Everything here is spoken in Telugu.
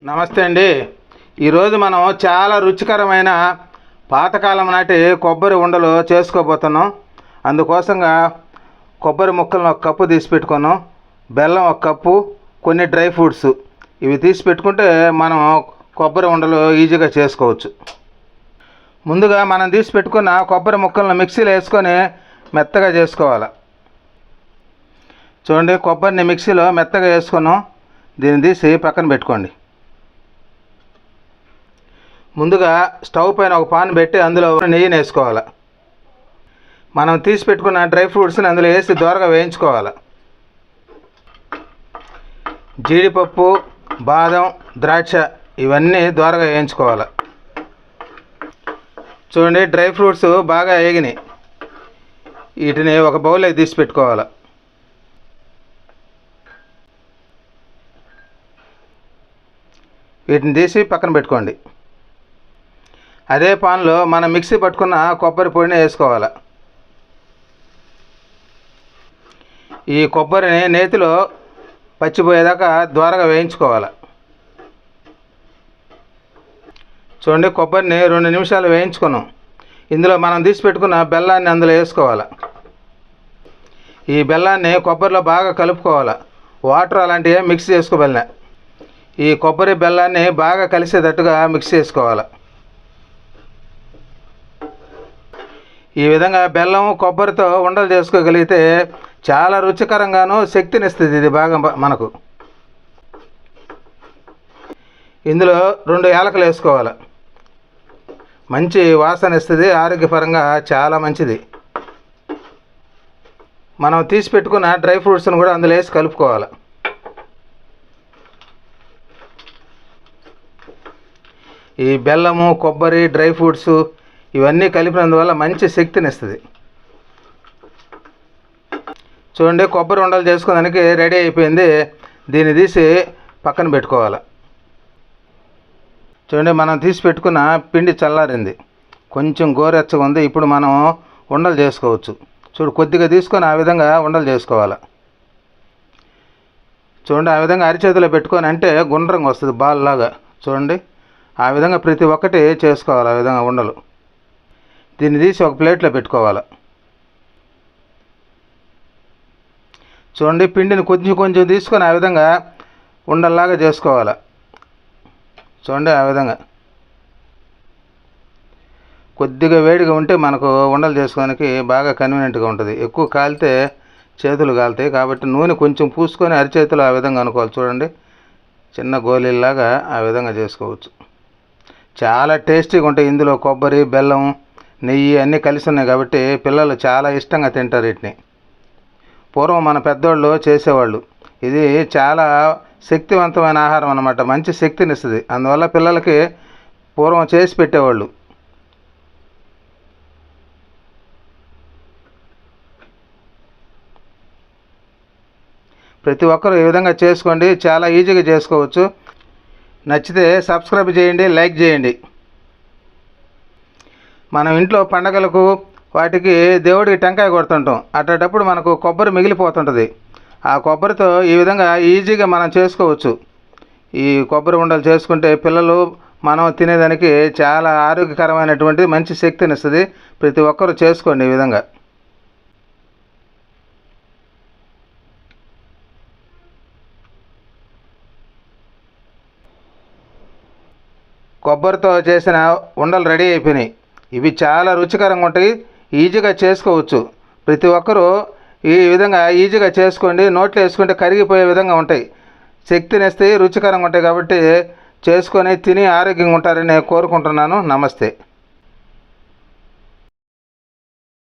నమస్తే అండి. ఈరోజు మనం చాలా రుచికరమైన పాతకాలం నాటి కొబ్బరి ఉండలు చేసుకోబోతున్నాం. అందుకోసంగా కొబ్బరి ముక్కలను ఒక కప్పు తీసి పెట్టుకున్నాం, బెల్లం ఒక కప్పు, కొన్ని డ్రై ఫ్రూట్స్ ఇవి తీసి పెట్టుకుంటే మనం కొబ్బరి ఉండలు ఈజీగా చేసుకోవచ్చు. ముందుగా మనం తీసి పెట్టుకున్న కొబ్బరి ముక్కలను మిక్సీలో వేసుకొని మెత్తగా చేసుకోవాలి. చూడండి, కొబ్బరిని మిక్సీలో మెత్తగా వేసుకున్నాం. దీన్ని తీసి పక్కన పెట్టుకోండి. ముందుగా స్టవ్ పైన ఒక పాన్ పెట్టి అందులో నెయ్యిని వేసుకోవాలి. మనం తీసి పెట్టుకున్న డ్రై ఫ్రూట్స్ని అందులో వేసి దోరగా వేయించుకోవాలి. జీడిపప్పు, బాదం, ద్రాక్ష ఇవన్నీ దోరగా వేయించుకోవాలి. చూడండి, డ్రై ఫ్రూట్స్ బాగా వేగినాయి. వీటిని ఒక బౌల్లోకి తీసి పెట్టుకోవాలి. వీటిని తీసి పక్కన పెట్టుకోండి. అదే పాన్లో మనం మిక్సీ పట్టుకున్న కొబ్బరి పొడిని వేసుకోవాలి. ఈ కొబ్బరిని నేతిలో పచ్చిపోయేదాకా ద్వారగా వేయించుకోవాలి. చూడండి, కొబ్బరిని 2 నిమిషాలు వేయించుకున్నాం. ఇందులో మనం తీసి పెట్టుకున్న బెల్లాన్ని అందులో వేసుకోవాలి. ఈ బెల్లాన్ని కొబ్బరిలో బాగా కలుపుకోవాలి. వాటర్ అలాంటివి మిక్స్ చేసుకోవాలి. ఈ కొబ్బరి బెల్లాన్ని బాగా కలిసేటట్టుగా మిక్స్ చేసుకోవాలి. ఈ విధంగా బెల్లం కొబ్బరితో ఉండలు చేసుకోగలిగితే చాలా రుచికరంగాను శక్తినిస్తుంది. ఇది బాగా మనకు. ఇందులో 2 యాలకులు వేసుకోవాలి. మంచి వాసన ఇస్తుంది, ఆరోగ్యపరంగా చాలా మంచిది. మనం తీసి పెట్టుకున్న డ్రై ఫ్రూట్స్ని కూడా అందులో వేసి కలుపుకోవాలి. ఈ బెల్లము, కొబ్బరి, డ్రై ఫ్రూట్స్ ఇవన్నీ కలిపినందువల్ల మంచి శక్తిని ఇస్తుంది. చూడండి, కొబ్బరి ఉండలు చేసుకోవడానికి రెడీ అయిపోయింది. దీన్ని తీసి పక్కన పెట్టుకోవాలి. చూడండి, మనం తీసి పెట్టుకున్న పిండి చల్లారింది, కొంచెం గోరెచ్చగా ఉంది. ఇప్పుడు మనం ఉండలు చేసుకోవచ్చు. చూడు, కొద్దిగా తీసుకొని ఆ విధంగా ఉండలు చేసుకోవాలి. చూడండి, ఆ విధంగా అరిచేతిలో పెట్టుకొని అంటే గుండ్రంగా వస్తుంది, బాల్ లాగా. చూడండి, ఆ విధంగా ప్రతి ఒక్కటి చేసుకోవాలి. ఆ విధంగా ఉండలు. దీన్ని తీసి ఒక ప్లేట్లో పెట్టుకోవాలి. చూడండి, పిండిని కొంచెం కొంచెం తీసుకొని ఆ విధంగా ఉండల్లాగా చేసుకోవాలి. చూడండి, ఆ విధంగా కొద్దిగా వేడిగా ఉంటే మనకు ఉండలు చేసుకోవడానికి బాగా కన్వీనియంట్గా ఉంటుంది. ఎక్కువ కాలితే చేతులు కాలుతాయి. కాబట్టి నూనె కొంచెం పూసుకొని అరిచేతులు ఆ విధంగా అనుకోవాలి. చూడండి, చిన్న గోళీలాగా ఆ విధంగా చేసుకోవచ్చు. చాలా టేస్టీగా ఉంటాయి. ఇందులో కొబ్బరి, బెల్లం, నెయ్యి అన్నీ కలిసి ఉన్నాయి కాబట్టి పిల్లలు చాలా ఇష్టంగా తింటారు వీటిని. పూర్వం మన పెద్దోళ్ళు చేసేవాళ్ళు. ఇది చాలా శక్తివంతమైన ఆహారం అన్నమాట. మంచి శక్తిని ఇస్తుంది. అందువల్ల పిల్లలకి పూర్వం చేసి పెట్టేవాళ్ళు. ప్రతి ఒక్కరూ ఈ విధంగా చేసుకోండి. చాలా ఈజీగా చేసుకోవచ్చు. నచ్చితే సబ్స్క్రైబ్ చేయండి, లైక్ చేయండి. మనం ఇంట్లో పండగలకు వాటికి దేవుడికి టెంకాయ కొడుతుంటాం. అట్టేటప్పుడు మనకు కొబ్బరి మిగిలిపోతుంటుంది. ఆ కొబ్బరితో ఈ విధంగా ఈజీగా మనం చేసుకోవచ్చు. ఈ కొబ్బరి ఉండలు చేసుకుంటే పిల్లలు మనం తినేదానికి చాలా ఆరోగ్యకరమైనటువంటి మంచి శక్తిని ఇస్తుంది. ప్రతి ఒక్కరూ చేసుకోండి ఈ విధంగా. కొబ్బరితో చేసిన ఉండలు రెడీ అయిపోయినాయి. ఇవి చాలా రుచికరంగా ఉంటాయి, ఈజీగా చేసుకోవచ్చు. ప్రతి ఒక్కరూ ఈ విధంగా ఈజీగా చేసుకోండి. నోట్లో వేసుకుంటే కరిగిపోయే విధంగా ఉంటాయి, శక్తినిస్తాయి, రుచికరంగా ఉంటాయి. కాబట్టి చేసుకొని తిని ఆరోగ్యంగా ఉంటారని కోరుకుంటున్నాను. నమస్తే.